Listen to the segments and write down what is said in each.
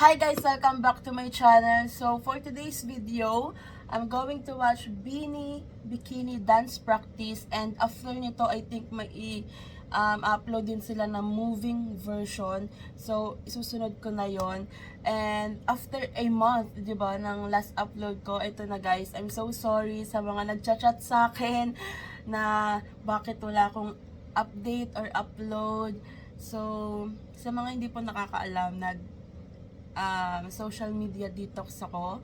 Hi guys! Welcome back to my channel. So for today's video, I'm going to watch Beanie Bikini Dance Practice, and after nito I think may upload din sila ng moving version. So isusunod ko na yon. And after a month, 'di ba, ng last upload ko, ito na guys. I'm so sorry sa mga nagchat-chat sa akin na bakit wala akong update or upload. So sa mga hindi po nakakaalam, social media detox ako.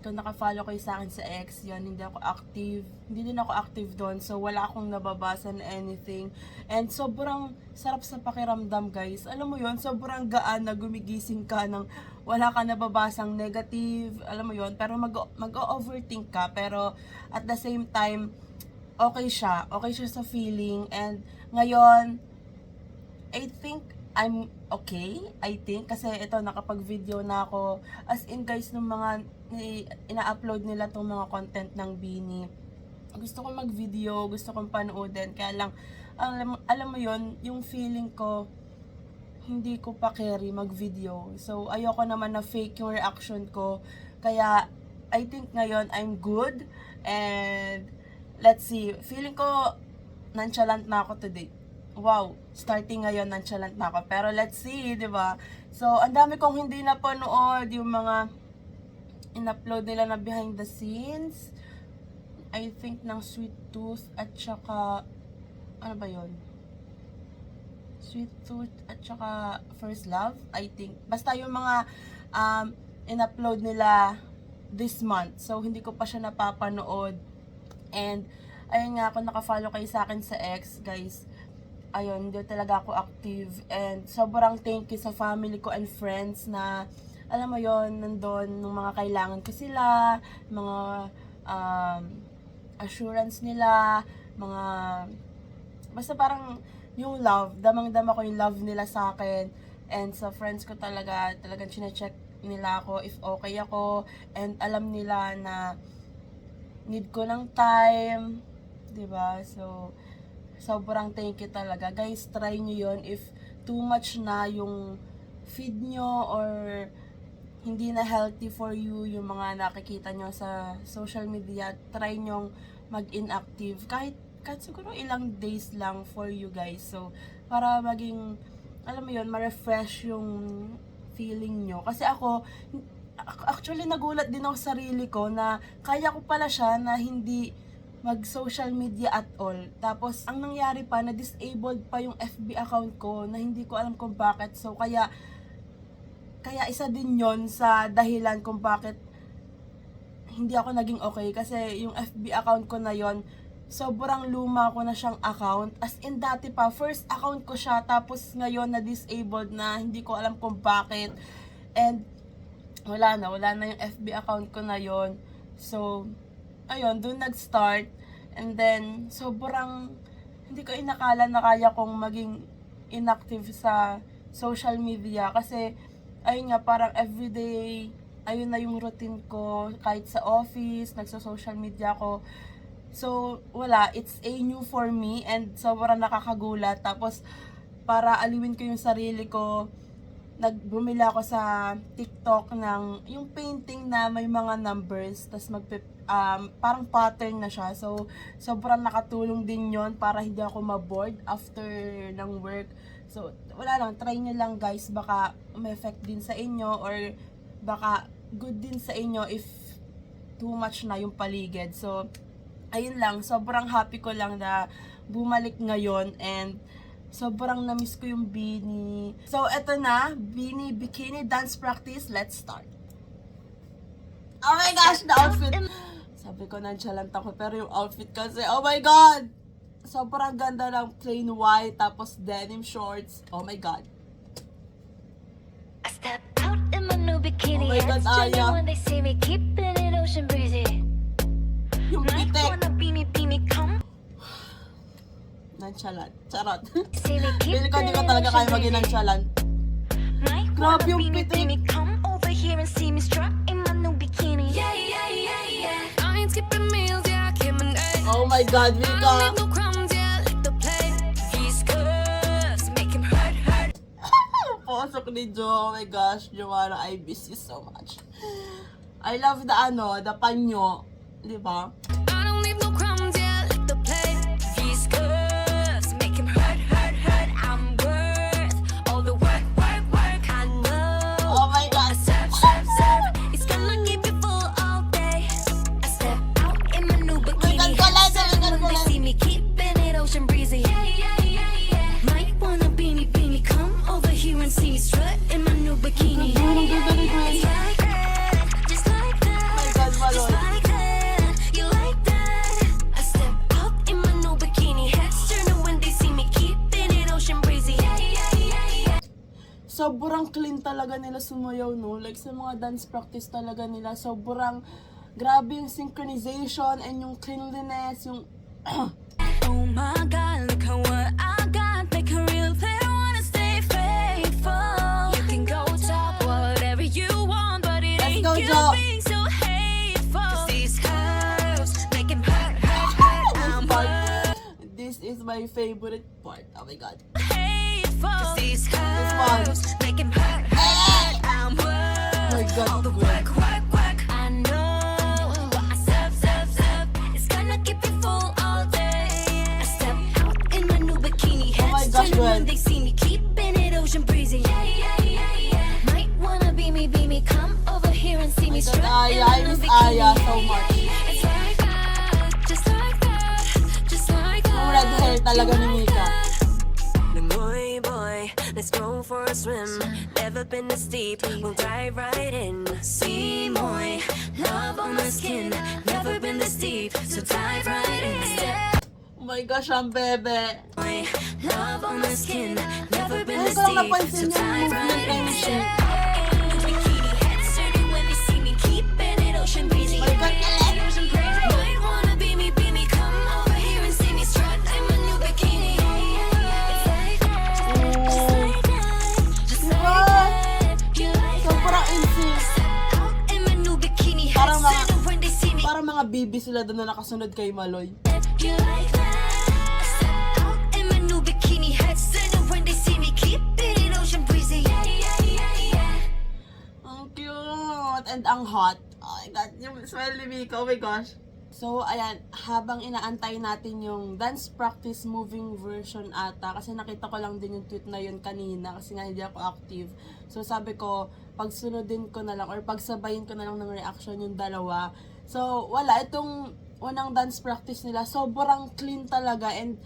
Kung naka-follow kayo sa akin sa X, yun, hindi din ako active doon, so wala akong nababasa na anything. And sobrang sarap sa pakiramdam guys, alam mo yun, sobrang gaan na gumigising ka ng wala ka nababasang negative, alam mo yun, pero mag-overthink ka, pero at the same time, okay siya sa feeling. And ngayon, I think I'm okay, kasi ito, nakapag-video na ako. As in guys, nung mga ina-upload nila tong mga content ng Beanie, gusto kong mag-video, gusto kong panoodin, kaya lang, alam mo yon, yung feeling ko, hindi ko pa carry mag-video. So, ayoko naman na fake yung reaction ko, kaya, I think ngayon, I'm good, and, let's see, feeling ko, nonchalant na ako today. Wow, starting ngayon nonchalant na ako. Pero let's see, 'di ba? So, ang dami kong hindi napanood, yung mga in-upload nila na behind the scenes. I think ng Sweet Tooth at saka ano ba 'yon? Sweet Tooth at saka First Love, I think. Basta yung mga in-upload nila this month. So, hindi ko pa siya napapanood. And ayun nga, kung naka-follow kayo sa akin sa X, guys, ayun, hindi talaga ako active. And sobrang thank you sa family ko and friends na, alam mo yon, nandun nung mga kailangan ko sila, mga assurance nila, mga, basta parang yung love, damang-dama ko yung love nila sa akin. And sa friends ko talagang chinecheck nila ako if okay ako, and alam nila na need ko ng time, 'di ba? So sobrang thank you talaga. Guys, try nyo yon if too much na yung feed nyo or hindi na healthy for you yung mga nakikita nyo sa social media. Try nyong mag-inactive. Kahit siguro ilang days lang for you guys. So, para maging, alam mo yon, ma-refresh yung feeling nyo. Kasi ako, actually nagulat din ako sa sarili ko na kaya ko pala siya na hindi mag-social media at all. Tapos, ang nangyari pa, na-disabled pa yung FB account ko na hindi ko alam kung bakit. So, kaya isa din yon sa dahilan kung bakit hindi ako naging okay. Kasi yung FB account ko na yon, sobrang luma ko na siyang account. As in, dati pa, first account ko siya. Tapos, ngayon, na-disabled na, hindi ko alam kung bakit. And, wala na yung FB account ko na yon. So, ayun, doon nag-start. And then, sobrang hindi ko inakala na kaya kong maging inactive sa social media. Kasi, ayun nga, parang everyday, ayun na yung routine ko. Kahit sa office, nagsa-social media ko. So, wala. It's a new for me. And sobrang nakakagulat. Tapos, para aliwin ko yung sarili ko, bumili ako sa TikTok ng yung painting na may mga numbers, tas parang pattern na siya. So, sobrang nakatulong din yon para hindi ako ma-bored after ng work. So, wala lang, try nyo lang guys, baka may effect din sa inyo or baka good din sa inyo if too much na yung paligid. So, ayun lang, sobrang happy ko lang na bumalik ngayon, and sobrang na-miss ko yung Beanie. So, eto na, Beanie Bikini Dance Practice. Let's start. Oh my gosh, the outfit. Sabi ko, nonchalant ako, pero yung outfit kasi, oh my God! Sobrang ganda ng plain white, tapos denim shorts. Oh my God. I step out in my new bikini. Oh my God, Heads turning Aya. when they see me, keeping it ocean breezy. Yung Night pitek. wanna be me, come. Nonchalant. Charot. See me, Pili ko, keeping di ko it talaga kaya ocean maging breezy. nonchalant. Night Grabe wanna yung be pitik. me, come over here and see me strut in my new bikini. Yeah, yeah, yeah, yeah. I ain't skipping meals, yeah, Kim and A. Oh my God, I Vika. don't need no crumbs, yeah, lick the plate. These curves make him hurt. pagpasok ni Joe, oh my gosh, Joanna, I miss you so much. I love the panyo, di ba? I don't leave no crumbs, yeah, lick the plate. These curves make him hurt, hurt, hurt. I'm worth all the work, work, work. I know. Oh my God. Serve, serve, serve. It's gonna keep you full all day. I step out in my new bikini. When they see me keeping it ocean breezy. Yeah, yeah, yeah, yeah. Might wanna beanie, beanie. Come over here and see me strut in my new bikini. It's like that, just like that. Oh my God, Just Maloy. like that, you like that. I step out in my new bikini. Heads turning when they see me keeping it ocean breezy. Yeah, yeah, yeah, yeah. Sobrang clean talaga nila sumayaw, no? Like, sa mga dance practice talaga nila, sobrang grabe yung synchronization and yung cleanliness, yung... Oh my God, look at what I got. Make a real player wanna stay faithful. You can go talk whatever you want, but it Let's ain't go, you Jo. being so hateful. 'Cause these curves make him hurt, hurt, hurt. I'm This is my favorite part. Oh my God. hateful. 'Cause these one. curves make him hurt, hurt, hurt. I'm my God, all the good. work, work, work. I know what I serve, serve, serve. It's gonna keep you full all day. I step out in my new bikini. Oh my Heads gosh, turning when good. they see me keeping it ocean breezy. Yeah, yeah, yeah, yeah. Might wanna be me, come over here and see me strut in Aya, my I new miss bikini. Aya so much. It's like that, just like that, just like that. Yung red hair talaga ni Mika. Boy, boy, let's go for a swim. Never been this deep, we'll dive right in. See, boy, love on my skin. Never been this deep, so dive right in. Oh my gosh, ang bebe. Boy, love on my skin. Never been Ay, this ko lang deep, napansin so yung dive movement right na in. yun siya. Bikini heads turning when they see me keeping it ocean breezy. My God, Ocean breezy. Might wanna be me, come over here and see me strut in my new bikini. It's like that, just like that, just like that. You like Sobrang that. insane. Step out in my new bikini. Parang Heads mga- turning when they see me. Parang mga bibi sila doon na nakasunod kay Maloy. You like that. Step out in my new bikini. Heads turning when they see me keeping it ocean breezy. Yeah, yeah, yeah, yeah. Ang cute! And ang hot. Oh my God, yung smile ni Mika, oh my gosh. So, ayan, habang inaantay natin yung dance practice moving version ata, kasi nakita ko lang din yung tweet na yun kanina, kasi nga hindi ako active. So, sabi ko, pagsunodin ko na lang, or pagsabayin ko na lang ng reaction yung dalawa. So, wala, itong unang dance practice nila, sobrang clean talaga, and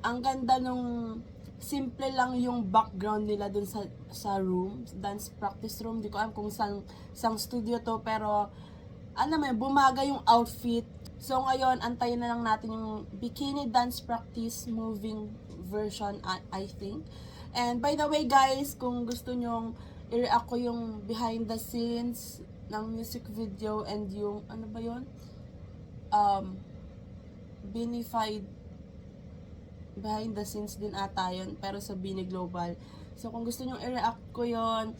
ang ganda nung simple lang yung background nila dun sa room, dance practice room. Di ko alam kung sang studio to, pero ano may bumaga yung outfit. So ngayon, antayin na lang natin yung bikini dance practice moving version, I think. And by the way guys, kung gusto nyong i-react ko yung behind the scenes ng music video and yung, ano ba yun? Binified behind the scenes din ata yun, pero sa Bini Global. So, kung gusto nyo i-react ko yon,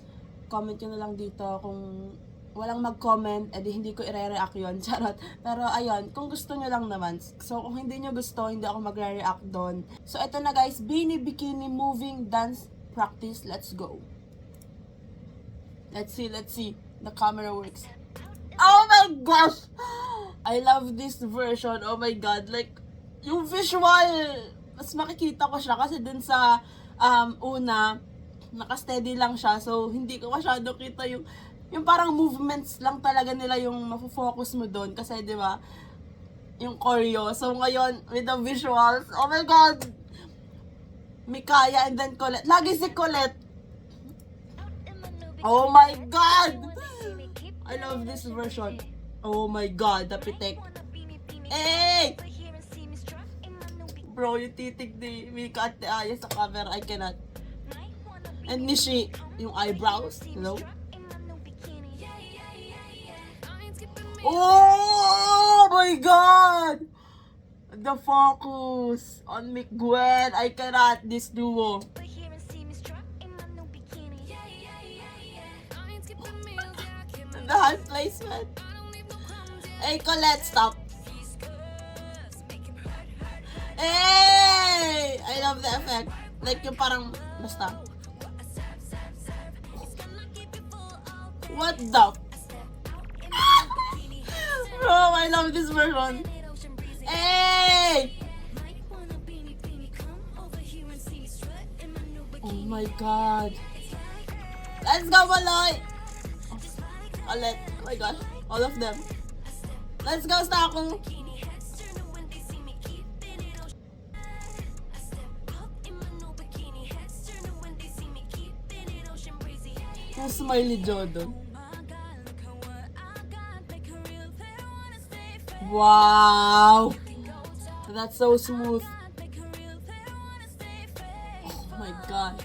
comment nyo na lang dito. Kung walang mag-comment, edi hindi ko i-react yun. Charot. Pero, ayun, kung gusto nyo lang naman. So, kung hindi nyo gusto, hindi ako magre-react doon. So, eto na guys, Bini Bikini Moving Dance Practice. Let's go. Let's see. The camera works. Oh my gosh! I love this version. Oh my God. Like, yung visual, mas makikita ko siya kasi dun sa una, naka-steady lang siya. So, hindi ko masyado kita yung parang movements lang talaga nila yung mafo-focus mo dun. Kasi, di ba, yung choreo. So, ngayon, with the visuals, oh my God! Mikaya and then Colette. Lagi si Colette. Oh my God! I love this version. Oh my God, the pitek. Hey! Bro, yung titig ni Mika at Aya sa camera, I cannot. And Nishi, yung eyebrows, hello? Oh my God! The focus on Miguel, I cannot, this duo. The hand placement. Hey, Colette, stop. Hey! I love the effect. Like yung parang, basta. What the? Bro, I love this version. Hey! Oh my God. Let's go, Maloy! Ulit. Oh my God. All of them. Let's go, Stako! Yung smiley Jordan. Wow! That's so smooth. Oh my God.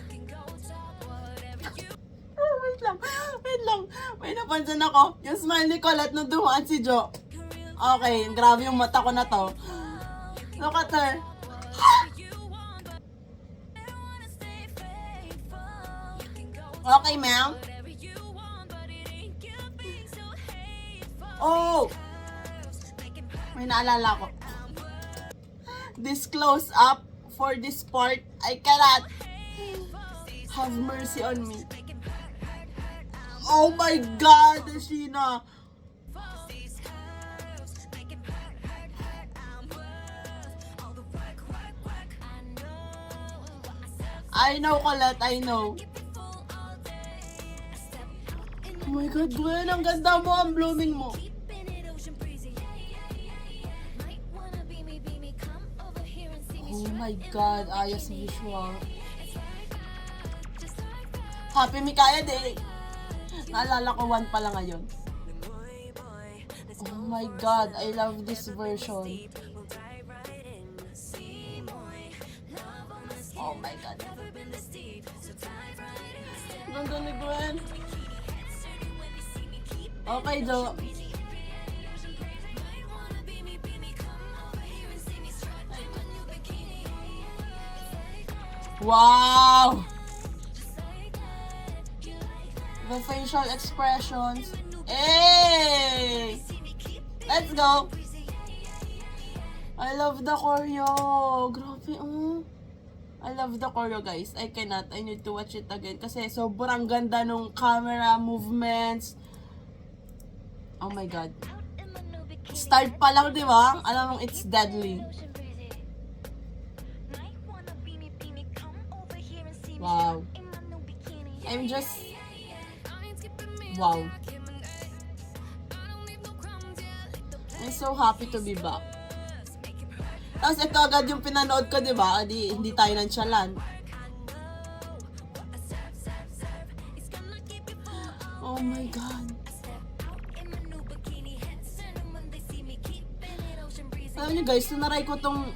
Oh, wait lang. Wait lang. May napansin ako. Yung smile ni Colette nung dumaan si Jo. Okay, grabe yung mata ko na to. Look at her. Okay, ma'am. Oh! May naalala ko. This close up for this part, I cannot. Have mercy on me. Oh my God, Sheena. I know, Colette, I know. Oh my God, Gwen, ang ganda mo, ang blooming mo. Oh my God, ayos visual. Happy Mikaya Day. Naalala ko 1 pa lang ngayon. Oh my God, I love this version. Oh my God. Ganda ni Gwen. Okay, Jo. Wow! The facial expressions. Hey! Let's go! I love the choreo. Grabe, oh. I love the choreo, guys. I cannot. I need to watch it again. Kasi sobrang ganda nung camera movements. Oh my God. Start pa lang, di ba? Alam mong it's deadly. Wow. I'm just... Wow. I'm so happy to be back. Tapos ito agad yung pinanood ko, di ba? Hindi tayo nantsalan. Oh my God. Alam nyo guys, tunaray ko tong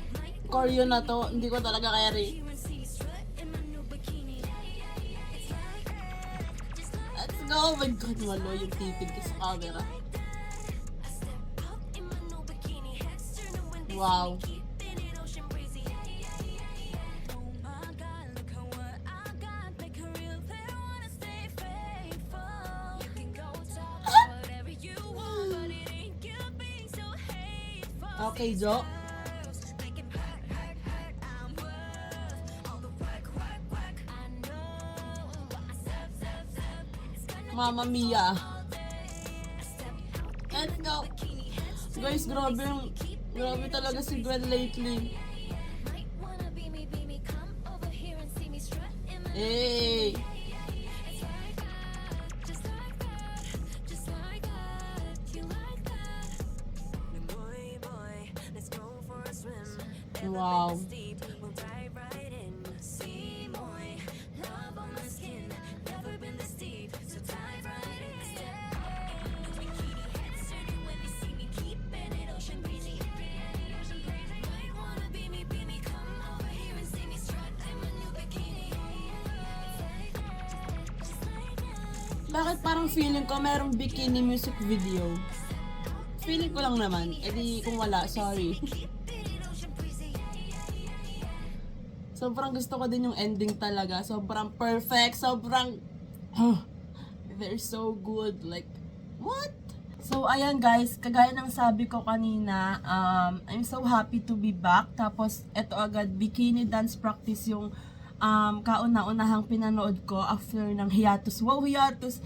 choreo na to, hindi ko talaga kaya rin. Let's go! Oh my God, walo yung titig ko sa camera. Wow. Okay, Jo. Mama Mia. Let's go. Guys, grabe talaga si Gwen lately. Hey. Wow. Bakit parang feeling ko merong bikini music video? Feeling ko lang naman. E di kung wala, sorry. Sobrang gusto ko din yung ending talaga. Sobrang perfect. Sobrang... they're so good. Like, what? So, ayan guys. Kagaya ng sabi ko kanina, I'm so happy to be back. Tapos, eto agad, bikini dance practice yung kauna-unahang pinanood ko after ng hiatus. Wow, hiatus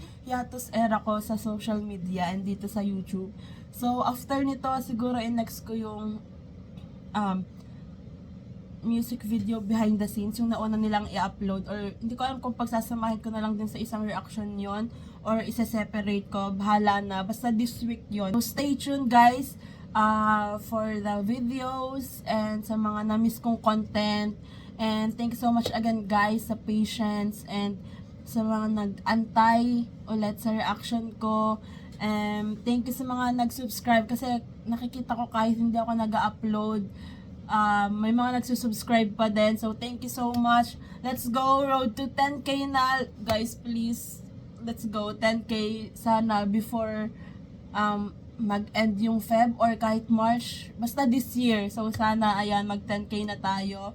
era ko sa social media and dito sa YouTube. So, after nito, siguro next ko yung music video behind the scenes, yung nauna nilang i-upload, or hindi ko alam kung pagsasamahin ko na lang din sa isang reaction yon or isa-separate ko, bahala na, basta this week yon. So stay tuned guys for the videos and sa mga na-miss kong content, and thank you so much again guys sa patience and sa mga nag-antay ulit sa reaction ko. Thank you sa mga nag-subscribe kasi nakikita ko kahit hindi ako nag-upload, may mga nagsusubscribe pa din. So, thank you so much. Let's go. Road to 10K na. Guys, please. Let's go. 10K sana before mag-end yung Feb or kahit March. Basta this year. So, sana, ayan, mag 10K na tayo.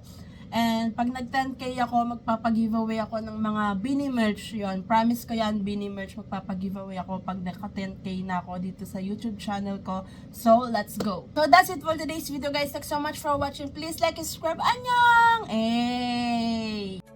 And pag nag 10K ako, magpapag-giveaway ako ng mga Beanie merch yon. Promise ko yan, Beanie merch. Magpapag-giveaway ako pag naka 10K na ako dito sa YouTube channel ko. So, let's go. So, that's it for today's video guys. Thanks so much for watching. Please like and subscribe. Annyeong! Hey!